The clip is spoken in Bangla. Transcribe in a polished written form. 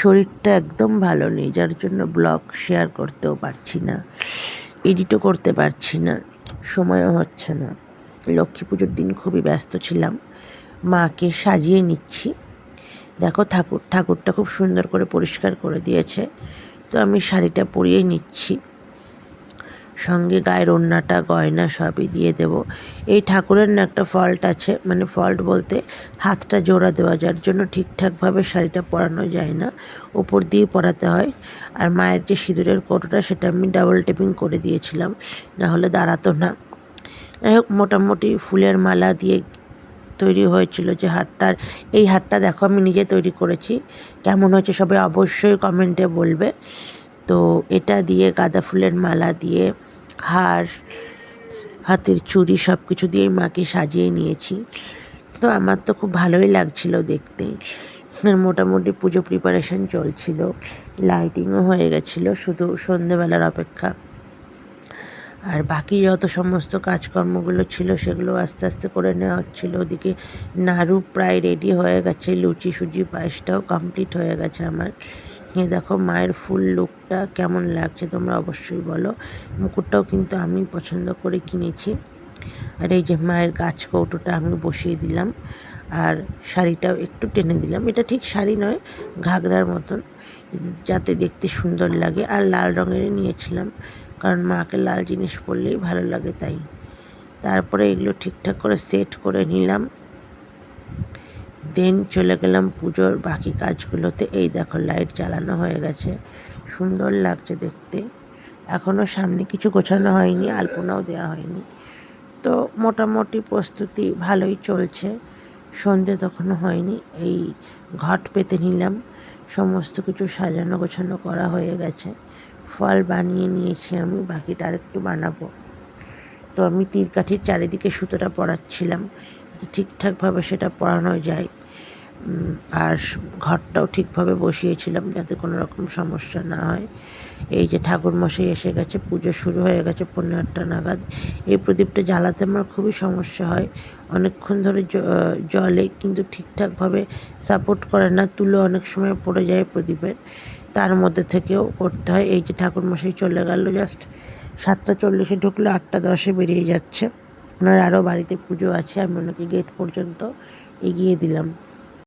শরীরটা একদম ভালো নেই, যার জন্য ব্লগ শেয়ার করতেও পারছি না, এডিটও করতে পারছি না, সময়ও হচ্ছে না। লক্ষ্মী পুজোর দিন খুবই ব্যস্ত ছিলাম, মাকে সাজিয়ে নিচ্ছি। দেখো ঠাকুরটা খুব সুন্দর করে পরিষ্কার করে দিয়েছে, তো আমি শাড়িটা পরিয়েই নিচ্ছি, সঙ্গে গায়ের ওড়নাটা গয়না সবই দিয়ে দেব। এই ঠাকুরের না একটা ফল্ট আছে, মানে ফল্ট বলতে হাতটা জোড়া দেওয়া, যার জন্য ঠিকঠাকভাবে শাড়িটা পরানো যায় না, উপর দিয়ে পরাতে হয়। আর মায়ের যে সিঁদুরের কৌটোটা সেটা আমি ডাবল টেপিং করে দিয়েছিলাম, না হলে দাঁড়াতো না। যাই হোক, মোটামুটি ফুলের মালা দিয়ে তৈরি হয়েছিল যে হারটার। এই হারটা দেখো আমি নিজে তৈরি করেছি, কেমন হয়েছে সবাই অবশ্যই কমেন্টে বলবে। তো এটা দিয়ে গাঁদা ফুলের মালা দিয়ে হার, হাতের চুড়ি সব কিছু দিয়েই মাকে সাজিয়ে নিয়েছি। তো আমার তো খুব ভালোই লাগছিল দেখতে। মোটামুটি পুজো প্রিপারেশন চলছিল, লাইটিংও হয়ে গেছিলো, শুধু সন্ধেবেলার অপেক্ষা। আর বাকি যত সমস্ত কাজকর্মগুলো ছিল সেগুলো আস্তে আস্তে করে নেওয়া হচ্ছিলো। ওদিকে নাড়ু প্রায় রেডি হয়ে গেছে, লুচি সুজি পায়েসটাও কমপ্লিট হয়ে গেছে আমার। দেখো মায়ের ফুল লুকটা কেমন লাগছে তোমরা অবশ্যই বলো। মুকুটটাও কিন্তু আমি পছন্দ করে কিনেছি। আর এই যে মায়ের গাছ কৌটোটা আমি বসিয়ে দিলাম, আর শাড়িটাও একটু টেনে দিলাম। এটা ঠিক শাড়ি নয়, ঘাগরার মতন, যাতে দেখতে সুন্দর লাগে। আর লাল রঙেরই নিয়েছিলাম, কারণ মাকে লাল জিনিস পরলেই ভালো লাগে তাই। তারপরে এগুলো ঠিকঠাক করে সেট করে নিলাম, দেন চলে গেলাম পুজোর বাকি কাজগুলোতে। এই দেখো লাইট জ্বালানো হয়ে গেছে, সুন্দর লাগছে দেখতে। এখনও সামনে কিছু গোছানো হয়নি, আলপনাও দেওয়া হয়নি। তো মোটামুটি প্রস্তুতি ভালোই চলছে, সন্ধে তখনও হয়নি। এই ঘট পেতে নিলাম, সমস্ত কিছু সাজানো গোছানো করা হয়ে গেছে। ফল বানিয়ে নিয়েছি আমি, বাকিটা আরেকটু বানাবো। তো আমি তীরকাঠির চারিদিকে সুতোটা পরাচ্ছিলাম, ঠিকঠাকভাবে সেটা পরানো যায়। আর ঘরটাও ঠিকভাবে বসিয়েছিলাম যাতে কোনো রকম সমস্যা না হয়। এই যে ঠাকুরমশাই এসে গেছে, পুজো শুরু হয়ে গেছে 8:30 নাগাদ। এই প্রদীপটা জ্বালাতে আমার খুবই সমস্যা হয়, অনেকক্ষণ ধরে জলে, কিন্তু ঠিকঠাকভাবে সাপোর্ট করে না, তুলো অনেক সময় পড়ে যায় প্রদীপের, তার মধ্যে থেকেও করতে হয়। এই যে ঠাকুরমশাই চলে গেল, জাস্ট 7:40 ঢুকলো, 8:10 বেরিয়ে যাচ্ছে। ওনার আরও বাড়িতে পুজো আছে, আমি ওনাকে গেট পর্যন্ত এগিয়ে দিলাম।